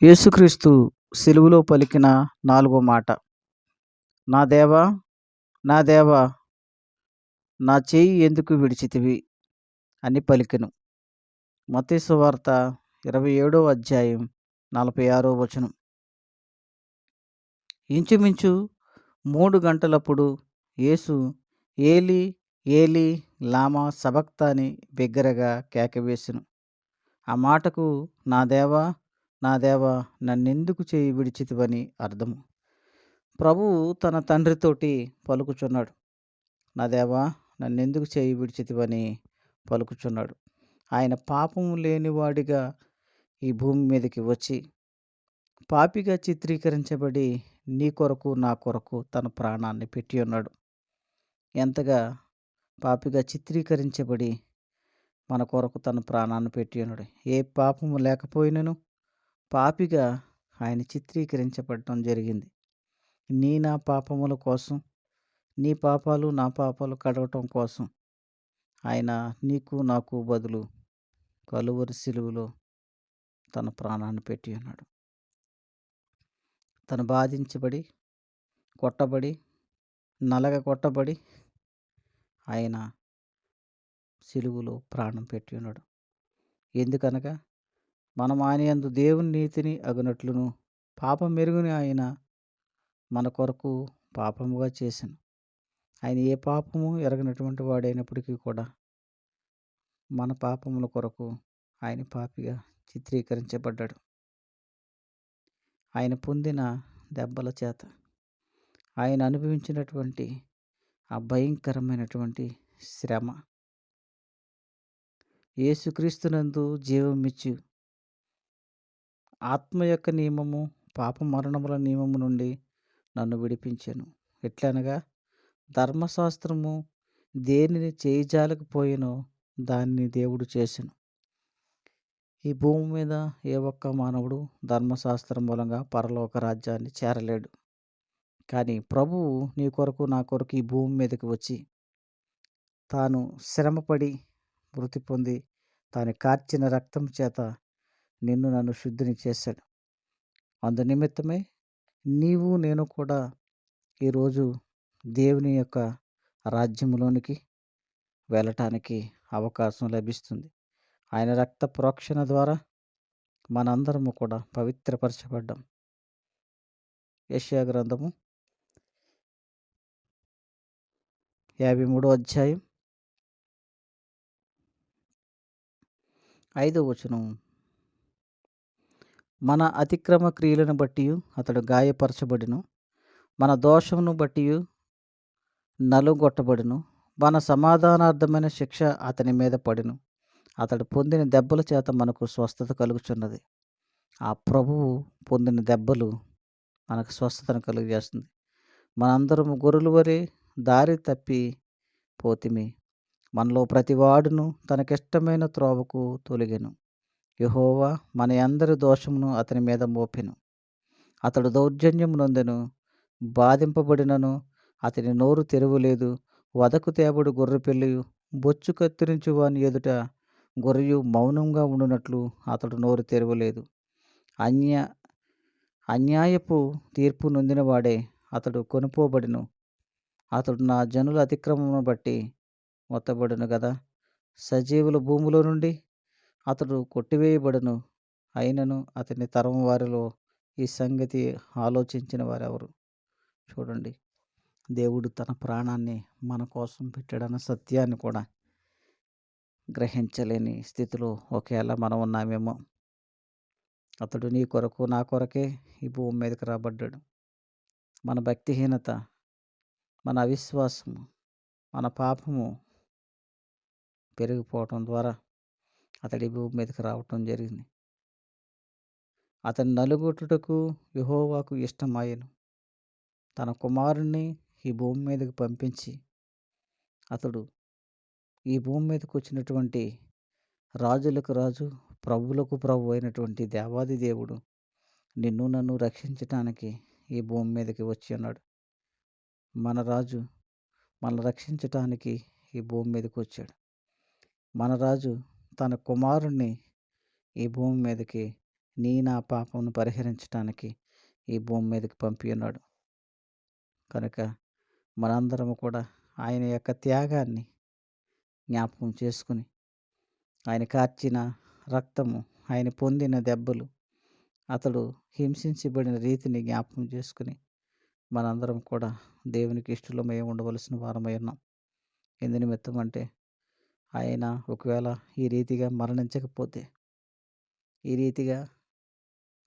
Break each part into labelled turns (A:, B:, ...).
A: యేసుక్రీస్తు సిలువలో పలికిన నాలుగో మాట. నా దేవా, నా దేవా, నా చెయ్యి ఎందుకు విడిచితివి అని పలికెను. మత్తయి సువార్త 27వ అధ్యాయం 46వ వచనం. ఇంచుమించు 3 గంటలప్పుడు యేసు ఏలీ, ఏలీ లామా సబక్తాని బిగ్గరగా కేకవేసెను. ఆ మాటకు నా దేవా, నా దేవా, నన్నెందుకు చేయి విడిచితివని అర్థము. ప్రభువు తన తండ్రితోటి పలుకుచున్నాడు. నా దేవా, నన్నెందుకు చేయి విడిచితివని పలుకుచున్నాడు. ఆయన పాపము లేనివాడిగా ఈ భూమి మీదకి వచ్చి పాపిగా చిత్రీకరించబడి నీ కొరకు నా కొరకు తన ప్రాణాన్ని పెట్టి ఉన్నాడు. ఎంతగా పాపిగా చిత్రీకరించబడి మన కొరకు తన ప్రాణాన్ని పెట్టి ఉన్నాడు. ఏ పాపము లేకపోయినను పాపిగా ఆయన చిత్రీకరించబడటం జరిగింది. నా పాపముల కోసం, నీ పాపాలు నా పాపాలు కడగటం కోసం ఆయన నీకు నాకు బదులు కలువరి సిలువలో తన ప్రాణాన్ని పెట్టి ఉన్నాడు. తను బాధించబడి, కొట్టబడి, నలగ కొట్టబడి ఆయన సిలువలో ప్రాణం పెట్టి ఉన్నాడు. ఎందుకనగా మనం ఆయన యందు దేవుని నీతిని అగునట్లును పాపం మెరుగుని ఆయన మన కొరకు పాపముగా చేశాను. ఆయన ఏ పాపము ఎరగనటువంటి వాడైనప్పటికీ కూడా మన పాపముల కొరకు ఆయన పాపిగా చిత్రీకరించబడ్డాడు. ఆయన పొందిన దెబ్బల చేత, ఆయన అనుభవించినటువంటి ఆ భయంకరమైనటువంటి శ్రమ, యేసుక్రీస్తునందు జీవమిచ్చు ఆత్మ యొక్క నియమము, పాప మరణముల నియమము నుండి నన్ను విడిపించెను. ఎట్లనగా ధర్మశాస్త్రము దేనిని చేయజాలకపోయినో దాన్ని దేవుడు చేసెను. ఈ భూమి మీద ఏ ఒక్క మానవుడు ధర్మశాస్త్రం మూలంగా పరలోక రాజ్యాన్ని చేరలేడు. కానీ ప్రభువు నీ కొరకు నా కొరకు ఈ భూమి మీదకి వచ్చి తాను శ్రమపడి మృతి పొంది తాను కార్చిన రక్తం చేత నిన్ను నన్ను శుద్ధిని చేశాడు. అందు నిమిత్తమే నీవు నేను కూడా ఈరోజు దేవుని యొక్క రాజ్యములోనికి వెళ్ళటానికి అవకాశం లభిస్తుంది. ఆయన రక్త ప్రోక్షణ ద్వారా మనందరము కూడా పవిత్రపరచబడ్డాం. యెషయా గ్రంథము 53వ అధ్యాయం 5వ వచనం. మన అతిక్రమ క్రియలను బట్టి అతడు గాయపరచబడిను, మన దోషమును బట్టి నలుగొట్టబడిను, మన సమాధానార్థమైన శిక్ష అతని మీద పడిను, అతడు పొందిన దెబ్బల చేత మనకు స్వస్థత కలుగుచున్నది. ఆ ప్రభువు పొందిన దెబ్బలు మనకు స్వస్థతను కలుగజేస్తుంది. మనందరము గొర్రెల వలె దారి తప్పి పోతిమి, మనలో ప్రతివాడును తనకిష్టమైన త్రోవకు తొలగెను. యెహోవా మన అందరి దోషమును అతని మీద మోపెను. అతడు దౌర్జన్యము నొందెను, బాధింపబడినను అతని నోరు తెరవలేదు. వదకు తేబడు గొర్రెపిల్లయు బొచ్చు కత్తిరించు వాని ఎదుట గొర్రెయు మౌనంగా ఉండునట్లు అతడు నోరు తెరవలేదు. అన్యాయపు తీర్పు నొందినవాడే అతడు కొనుపోబడిను. అతడు నా జనుల అతిక్రమమును బట్టి మొత్తబడును గదా. సజీవుల భూమిలో నుండి అతడు కొట్టివేయబడును. అయినను అతని తరం వారిలో ఈ సంగతి ఆలోచించిన వారెవరు? చూడండి, దేవుడు తన ప్రాణాన్ని మన కోసం పెట్టాడన్న సత్యాన్ని కూడా గ్రహించలేని స్థితిలో ఒకవేళ మనం ఉన్నామేమో. అతడు నీ కొరకు నా కొరకే ఈ భూమి మీదకి రాబడ్డాడు. మన భక్తిహీనత, మన అవిశ్వాసము, మన పాపము పెరిగిపోవటం ద్వారా అతడి భూమి మీదకి రావటం జరిగింది. అతని నలుగొట్టుటకు యెహోవాకు ఇష్టమాయెను. తన కుమారుణ్ణి ఈ భూమి మీదకి పంపించి అతడు ఈ భూమి మీదకి వచ్చినటువంటి రాజులకు రాజు, ప్రభువులకు ప్రభు అయినటువంటి దేవాది దేవుడు నిన్ను నన్ను రక్షించటానికి ఈ భూమి మీదకి వచ్చి ఉన్నాడు. మన రాజు మనల్ని రక్షించటానికి ఈ భూమి మీదకి వచ్చాడు. మన రాజు తన కుమారుణ్ణి ఈ భూమి మీదకి నా పాపమును పరిహరించటానికి ఈ భూమి మీదకి పంపియున్నాడు. కనుక మనందరము కూడా ఆయన యొక్క త్యాగాన్ని జ్ఞాపకం చేసుకొని, ఆయన కార్చిన రక్తము, ఆయన పొందిన దెబ్బలు, అతడు హింసించబడిన రీతిని జ్ఞాపకం చేసుకొని, మనందరం కూడా దేవునికి ఇష్టలమై ఉండవలసిన వారమై ఉన్నాం. ఎందు నిమిత్తం అంటే, ఆయన ఒకవేళ ఈ రీతిగా మరణించకపోతే, ఈ రీతిగా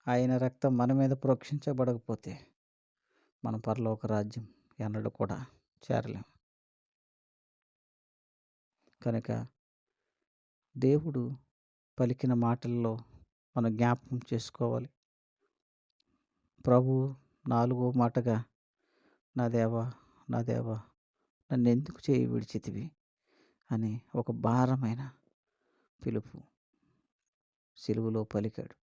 A: ఆయన రక్తం మన మీద ప్రోక్షించబడకపోతే, మన పరలోక రాజ్యం ఎన్నడూ కూడా చేరలేం. కనుక దేవుడు పలికిన మాటల్లో మనం జ్ఞాపకం చేసుకోవాలి. ప్రభువు నాలుగో మాటగా, నా దేవా, నా దేవా, నన్నెందుకు చేయి విడిచితివి అని ఒక భారమైన పిలుపు సిలువలో పలికాడు.